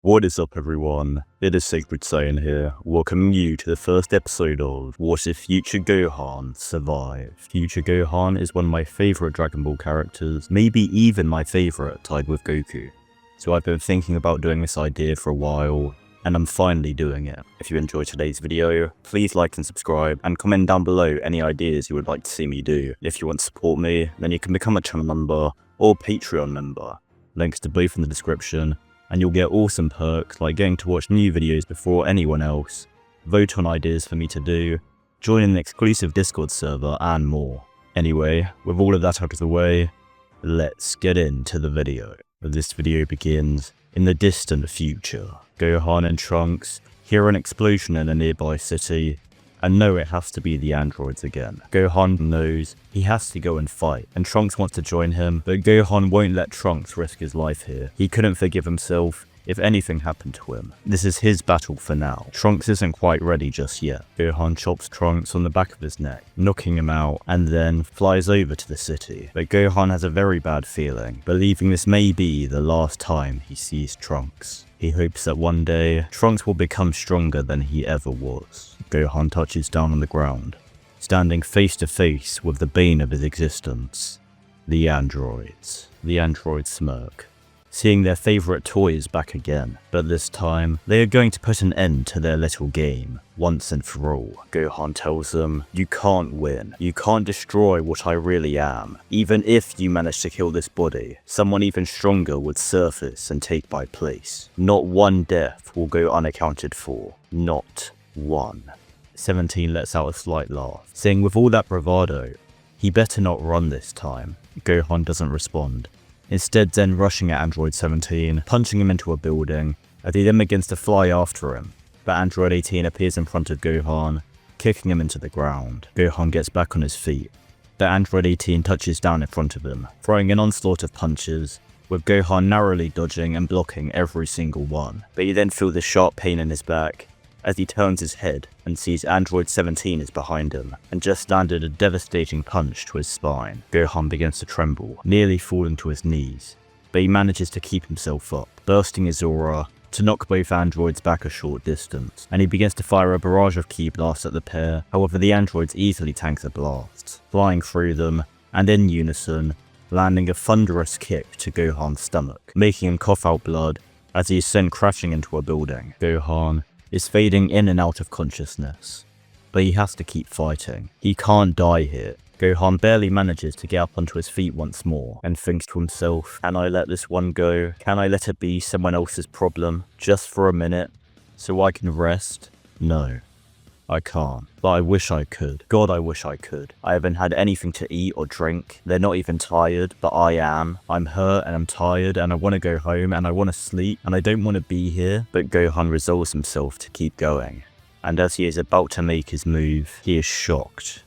What is up everyone, it is Super Saiyan here, welcoming you to the first episode of What If Future Gohan Survived. Future Gohan is one of my favourite Dragon Ball characters, maybe even my favourite tied with Goku. So I've been thinking about doing this idea for a while, and I'm finally doing it. If you enjoyed today's video, please like and subscribe, and comment down below any ideas you would like to see me do. If you want to support me, then you can become a channel member or Patreon member. Links to both in the description. And you'll get awesome perks like getting to watch new videos before anyone else, vote on ideas for me to do, join an exclusive Discord server, and more. Anyway, with all of that out of the way, let's get into the video. This video begins in the distant future. Gohan and Trunks hear an explosion in a nearby city, and know it has to be the androids again. Gohan knows he has to go and fight, and Trunks wants to join him, but Gohan won't let Trunks risk his life here. He couldn't forgive himself if anything happened to him. This is his battle for now. Trunks isn't quite ready just yet. Gohan chops Trunks on the back of his neck, knocking him out, and then flies over to the city. But Gohan has a very bad feeling, believing this may be the last time he sees Trunks. He hopes that one day, Trunks will become stronger than he ever was. Gohan touches down on the ground, standing face to face with the bane of his existence, the androids. The androids smirk, seeing their favourite toys back again, but this time, they are going to put an end to their little game, once and for all. Gohan tells them, "You can't win. You can't destroy what I really am. Even if you manage to kill this body, someone even stronger would surface and take my place. Not one death will go unaccounted for. Not one." 17 lets out a slight laugh, saying with all that bravado, he better not run this time. Gohan doesn't respond, instead then rushing at Android 17, punching him into a building, as he then begins to fly after him, but Android 18 appears in front of Gohan, kicking him into the ground. Gohan gets back on his feet, but Android 18 touches down in front of him, throwing an onslaught of punches, with Gohan narrowly dodging and blocking every single one. But he then feels a sharp pain in his back, as he turns his head and sees Android 17 is behind him, and just landed a devastating punch to his spine. Gohan begins to tremble, nearly falling to his knees, but he manages to keep himself up, bursting his aura to knock both androids back a short distance, and he begins to fire a barrage of ki blasts at the pair. However, the androids easily tank the blasts, flying through them, and in unison, landing a thunderous kick to Gohan's stomach, making him cough out blood as he is sent crashing into a building. Gohan is fading in and out of consciousness, but he has to keep fighting. He can't die here. Gohan barely manages to get up onto his feet once more, and thinks to himself, can I let this one go? Can I let it be someone else's problem, just for a minute, so I can rest? No, I can't, but I wish I could. God, I wish I could. I haven't had anything to eat or drink. They're not even tired, but I am. I'm hurt and I'm tired and I want to go home and I want to sleep and I don't want to be here. But Gohan resolves himself to keep going. And as he is about to make his move, he is shocked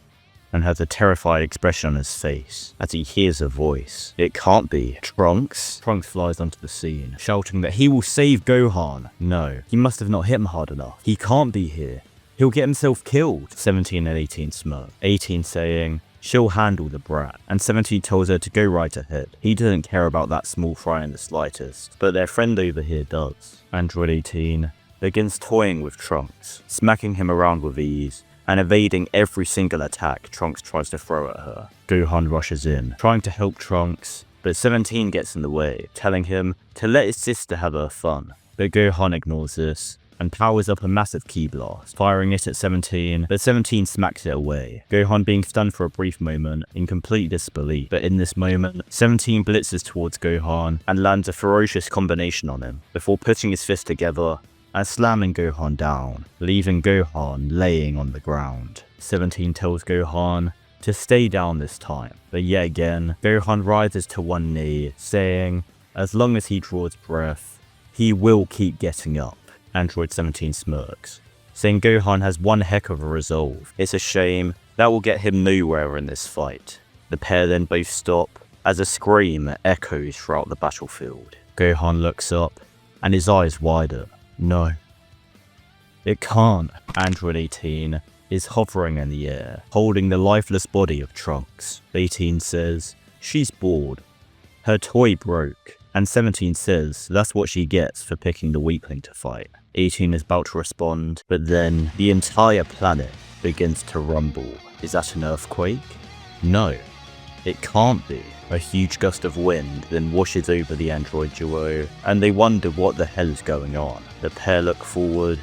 and has a terrified expression on his face as he hears a voice. It can't be Trunks. Trunks flies onto the scene, shouting that he will save Gohan. No, he must have not hit him hard enough. He can't be here. He'll get himself killed. 17 and 18 smirk, 18 saying, she'll handle the brat, and 17 tells her to go right ahead. He doesn't care about that small fry in the slightest, but their friend over here does. Android 18 begins toying with Trunks, smacking him around with ease, and evading every single attack Trunks tries to throw at her. Gohan rushes in, trying to help Trunks, but 17 gets in the way, telling him to let his sister have her fun. But Gohan ignores this, and powers up a massive ki blast, firing it at 17, but 17 smacks it away, Gohan being stunned for a brief moment in complete disbelief. But in this moment, 17 blitzes towards Gohan and lands a ferocious combination on him, before putting his fist together and slamming Gohan down, leaving Gohan laying on the ground. 17 tells Gohan to stay down this time, but yet again, Gohan rises to one knee, saying, as long as he draws breath, he will keep getting up. Android 17 smirks, saying Gohan has one heck of a resolve. It's a shame, that will get him nowhere in this fight. The pair then both stop, as a scream echoes throughout the battlefield. Gohan looks up, and his eyes widen. No, it can't. Android 18 is hovering in the air, holding the lifeless body of Trunks. 18 says, she's bored. Her toy broke, And 17 says that's what she gets for picking the weakling to fight. 18 is about to respond, but then the entire planet begins to rumble. Is that an earthquake? No, it can't be. A huge gust of wind then washes over the android duo, and they wonder what the hell is going on. The pair look forward,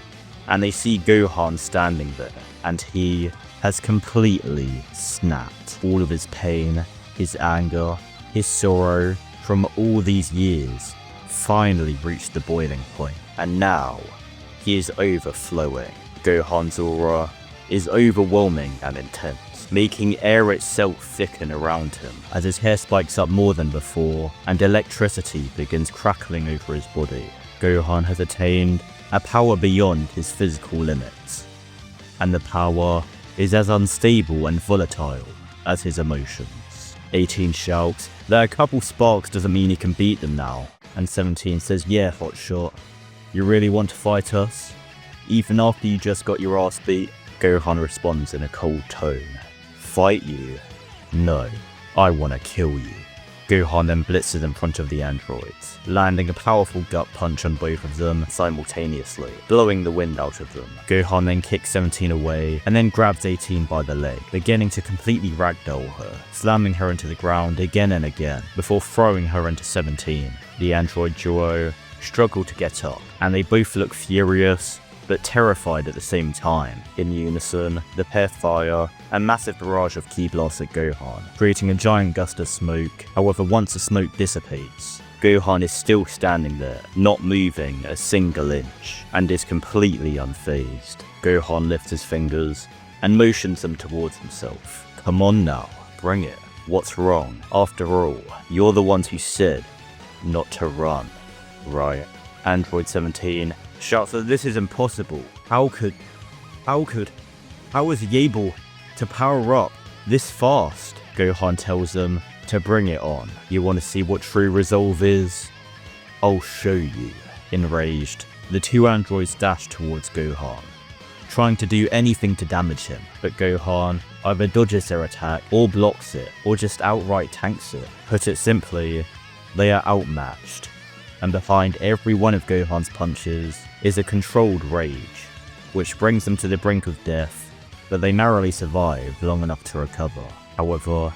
and they see Gohan standing there, and he has completely snapped. All of his pain, his anger, his sorrow from all these years finally reached the boiling point, and now he is overflowing. Gohan's aura is overwhelming and intense, making air itself thicken around him as his hair spikes up more than before and electricity begins crackling over his body. Gohan has attained a power beyond his physical limits, and the power is as unstable and volatile as his emotions. 18 shouts that a couple sparks doesn't mean he can beat them now, and 17 says, "Yeah, hotshot, you really want to fight us? Even after you just got your ass beat?" Gohan responds in a cold tone. "Fight you? No, I want to kill you." Gohan then blitzes in front of the androids, landing a powerful gut punch on both of them simultaneously, blowing the wind out of them. Gohan then kicks 17 away, and then grabs 18 by the leg, beginning to completely ragdoll her, slamming her into the ground again and again, before throwing her into 17. The android duo struggle to get up, and they both look furious, but terrified at the same time. In unison, the pair fire a massive barrage of ki blasts at Gohan, creating a giant gust of smoke. However, once the smoke dissipates, Gohan is still standing there, not moving a single inch, and is completely unfazed. Gohan lifts his fingers and motions them towards himself. "Come on now, bring it. What's wrong? After all, you're the ones who said not to run, right?" Android 17 shouts that this is impossible. How was he able to power up this fast? Gohan tells them to bring it on. "You want to see what true resolve is? I'll show you." Enraged, the two androids dash towards Gohan, trying to do anything to damage him, but Gohan either dodges their attack, or blocks it, or just outright tanks it. Put it simply, they are outmatched, and behind every one of Gohan's punches is a controlled rage, which brings them to the brink of death, but they narrowly survive long enough to recover. However,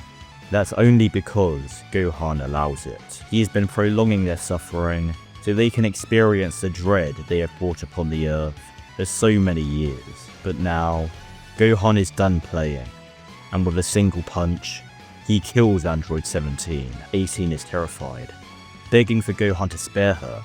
that's only because Gohan allows it. He has been prolonging their suffering so they can experience the dread they have brought upon the Earth for so many years. But now, Gohan is done playing, and with a single punch, he kills Android 17. 18 is terrified, begging for Gohan to spare her.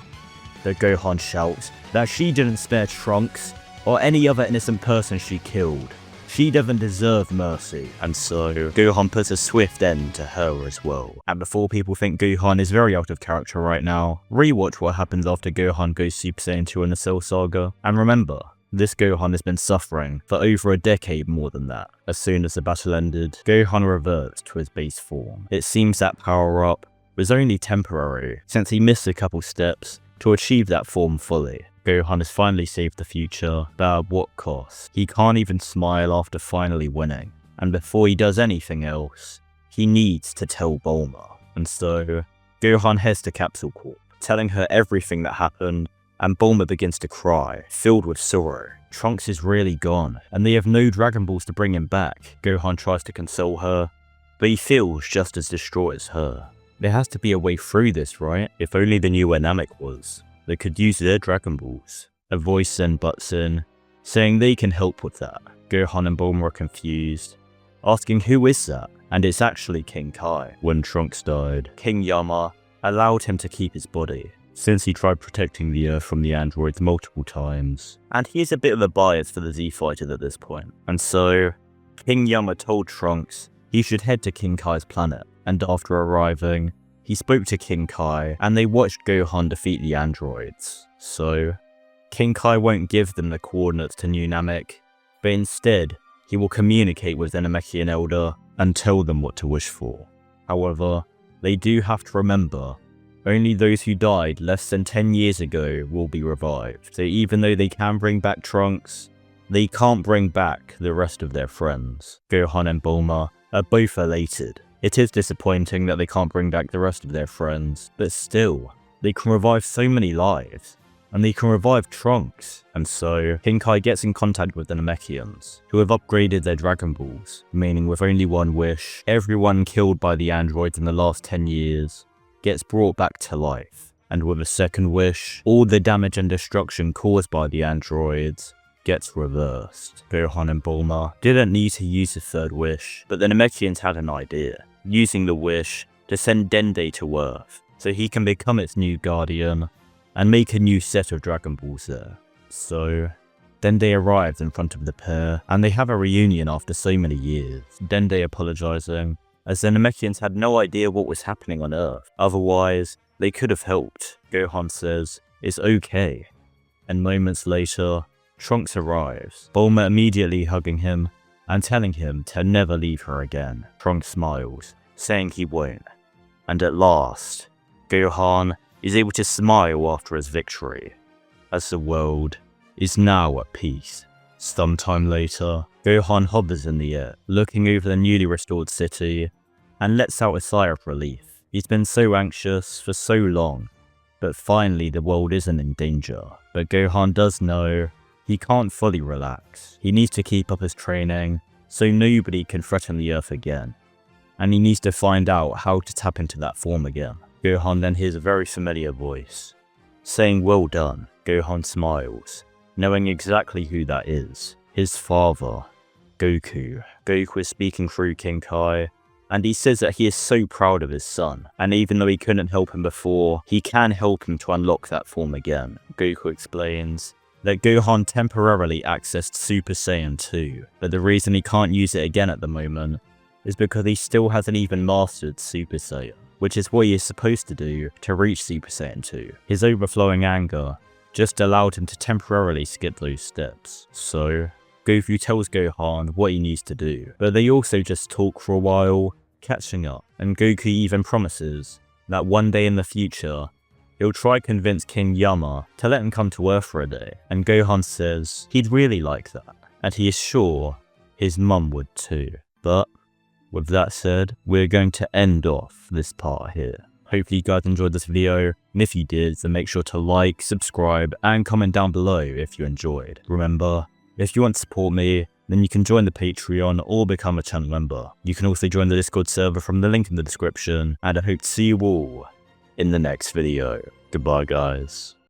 Though Gohan shouts that she didn't spare Trunks or any other innocent person she killed. She doesn't deserve mercy, and so Gohan puts a swift end to her as well. And before people think Gohan is very out of character right now, rewatch what happens after Gohan goes Super Saiyan 2 in the Cell Saga, and remember, this Gohan has been suffering for over a decade more than that. As soon as the battle ended, Gohan reverts to his base form. It seems that power-up was only temporary, since he missed a couple steps to achieve that form fully. Gohan has finally saved the future, but at what cost? He can't even smile after finally winning, and before he does anything else, he needs to tell Bulma. And so, Gohan heads to Capsule Corp, telling her everything that happened, and Bulma begins to cry, filled with sorrow. Trunks is really gone, and they have no Dragon Balls to bring him back. Gohan tries to console her, but he feels just as distraught as her. There has to be a way through this, right? If only they knew where Namek was. They could use their Dragon Balls. A voice then butts in, saying they can help with that. Gohan and Bulma are confused, asking who is that? And it's actually King Kai. When Trunks died, King Yama allowed him to keep his body, since he tried protecting the Earth from the androids multiple times. And he is a bit of a bias for the Z-Fighters at this point. And so, King Yama told Trunks he should head to King Kai's planet. And after arriving, he spoke to King Kai, and they watched Gohan defeat the androids. So, King Kai won't give them the coordinates to New Namek, but instead, he will communicate with the Namekian Elder and tell them what to wish for. However, they do have to remember, only those who died less than 10 years ago will be revived. So even though they can bring back Trunks, they can't bring back the rest of their friends. Gohan and Bulma are both elated. It is disappointing that they can't bring back the rest of their friends, but still, they can revive so many lives. And they can revive Trunks. And so, King Kai gets in contact with the Namekians, who have upgraded their Dragon Balls, meaning with only one wish, everyone killed by the androids in the last 10 years gets brought back to life. And with a second wish, all the damage and destruction caused by the androids gets reversed. Gohan and Bulma didn't need to use the third wish, but the Namekians had an idea, using the wish to send Dende to Earth, so he can become its new guardian, and make a new set of Dragon Balls there. So, Dende arrives in front of the pair, and they have a reunion after so many years, Dende apologizing, as the Namekians had no idea what was happening on Earth, otherwise they could have helped. Gohan says, "It's okay." And moments later, Trunks arrives, Bulma immediately hugging him, and telling him to never leave her again. Trunks smiles, saying he won't. And at last, Gohan is able to smile after his victory, as the world is now at peace. Sometime later, Gohan hovers in the air, looking over the newly restored city, and lets out a sigh of relief. He's been so anxious for so long, but finally the world isn't in danger. But Gohan does know he can't fully relax. He needs to keep up his training, so nobody can threaten the Earth again, and he needs to find out how to tap into that form again. Gohan then hears a very familiar voice, saying "well done." Gohan smiles, knowing exactly who that is. His father, Goku. Goku is speaking through King Kai, and he says that he is so proud of his son, and even though he couldn't help him before, he can help him to unlock that form again. Goku explains that Gohan temporarily accessed Super Saiyan 2, but the reason he can't use it again at the moment is because he still hasn't even mastered Super Saiyan, which is what he is supposed to do to reach Super Saiyan 2. His overflowing anger just allowed him to temporarily skip those steps. So, Goku tells Gohan what he needs to do, but they also just talk for a while, catching up, and Goku even promises that one day in the future, he'll try convince King Yama to let him come to Earth for a day, and Gohan says he'd really like that, and he is sure his mum would too. But with that said, we're going to end off this part here. Hopefully you guys enjoyed this video, and if you did, then make sure to like, subscribe, and comment down below if you enjoyed. Remember, if you want to support me, then you can join the Patreon or become a channel member. You can also join the Discord server from the link in the description, and I hope to see you all in the next video. Goodbye guys.